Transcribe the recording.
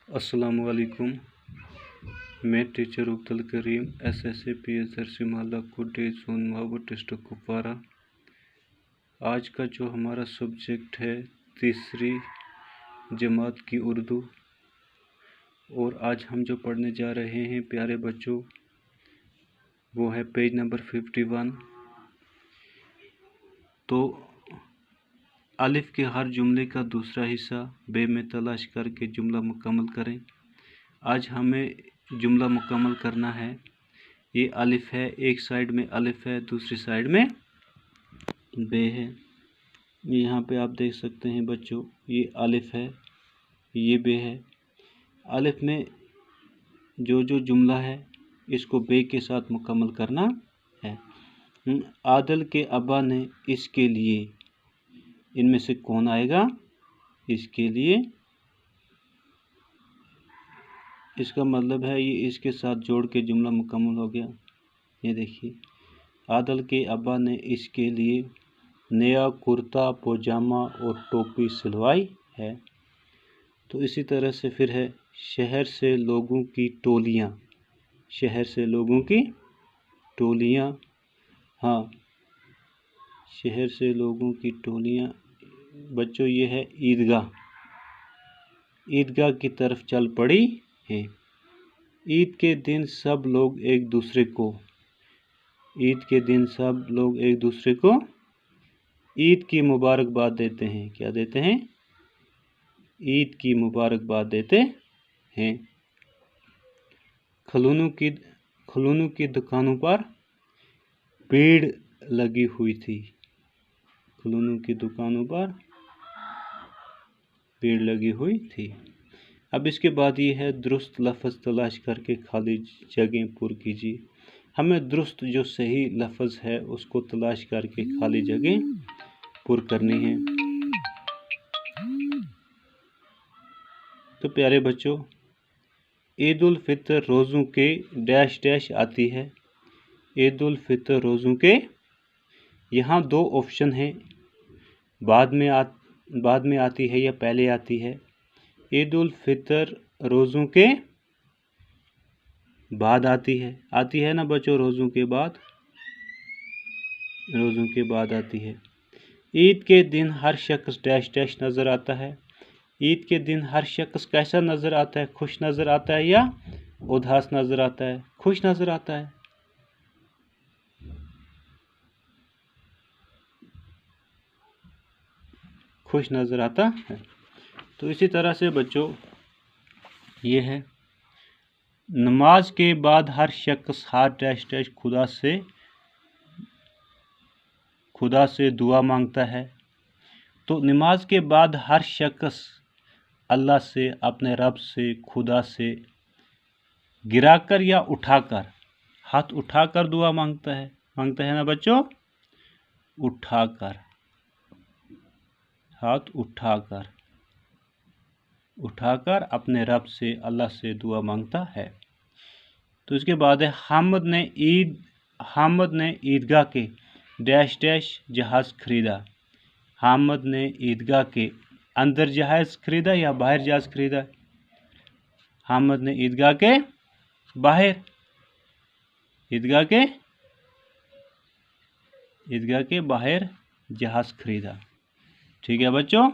अस्सलामुअलैकुम। मैं teacher Abdul Karim SSA PS दरसी महल्ला कुटी जोन महाबूर डिस्ट्रिक्ट कुपवारा। आज का जो हमारा सब्जेक्ट है तीसरी जमात की उर्दू, और आज हम जो पढ़ने जा रहे हैं प्यारे बच्चों वो है पेज नंबर 51। तो अलिफ के हर जुमले का दूसरा हिस्सा बे में तलाश करके जुमला मुकम्मल करें। आज हमें जुमला मुकम्मल करना है। ये अलिफ है, एक साइड में अलिफ है, दूसरी साइड में बे है। यहाँ पे आप देख सकते हैं बच्चों, ये अलिफ है, ये बे है। अलिफ में जो जो जुमला है इसको बे के साथ मुकम्मल करना है। आदल के अब्बा ने इसके लिए, इनमें से कौन आएगा? इसके लिए। इसका मतलब है ये इसके साथ जोड़ के जुमला मुकम्मल हो गया। ये देखिए, आदल के अब्बा ने इसके लिए नया कुर्ता पजामा और टोपी सिलवाई है। तो इसी तरह से फिर है शहर से लोगों की टोलियाँ, शहर से लोगों की टोलियाँ, हाँ शहर से लोगों की टोलियाँ। बच्चों ये है ईदगाह, ईदगाह की तरफ चल पड़ी है। ईद के दिन सब लोग एक दूसरे को, ईद के दिन सब लोग एक दूसरे को ईद की मुबारकबाद देते हैं। क्या देते हैं? ईद की मुबारकबाद देते हैं। खिलौनों की दुकानों पर भीड़ लगी हुई थी। खिलौनों की दुकानों पर भीड़ लगी हुई थी। अब इसके बाद ये है दुरुस्त लफ्ज़ तलाश करके खाली जगह पुर कीजिए। हमें दुरुस्त जो सही लफ्ज़ है उसको तलाश करके खाली जगह पुर करनी है। तो प्यारे बच्चों, ईद उल फितर रोज़ों के डैश डैश आती है। ईद उल फितर रोज़ों के, यहाँ दो ऑप्शन हैं, बाद में आती है या पहले आती है। ईद उल फितर रोज़ों के बाद आती है ना बच्चों, रोज़ों के बाद, रोज़ों के बाद आती है। ईद के दिन हर शख्स डैश डैश नज़र आता है। ईद के दिन हर शख्स कैसा नज़र आता है? खुश नज़र आता है या उदास नज़र आता है? खुश नज़र आता है। खुश नज़र आता है। तो इसी तरह से बच्चों ये है नमाज के बाद हर शख्स हाथ डैश डैश खुदा से दुआ मांगता है। तो नमाज के बाद हर शख्स अल्लाह से, अपने रब से, खुदा से गिराकर या उठाकर, हाथ उठाकर दुआ मांगता है ना बच्चों, उठाकर, हाथ उठाकर अपने रब से, अल्लाह से दुआ मांगता है। तो इसके बाद है हामिद ने ईदगाह के डैश डैश जहाज खरीदा। हामिद ने ईदगाह के अंदर जहाज खरीदा या बाहर जहाज खरीदा? हामिद ने ईदगाह के बाहर, ईदगाह के बाहर जहाज खरीदा। ठीक है बच्चों।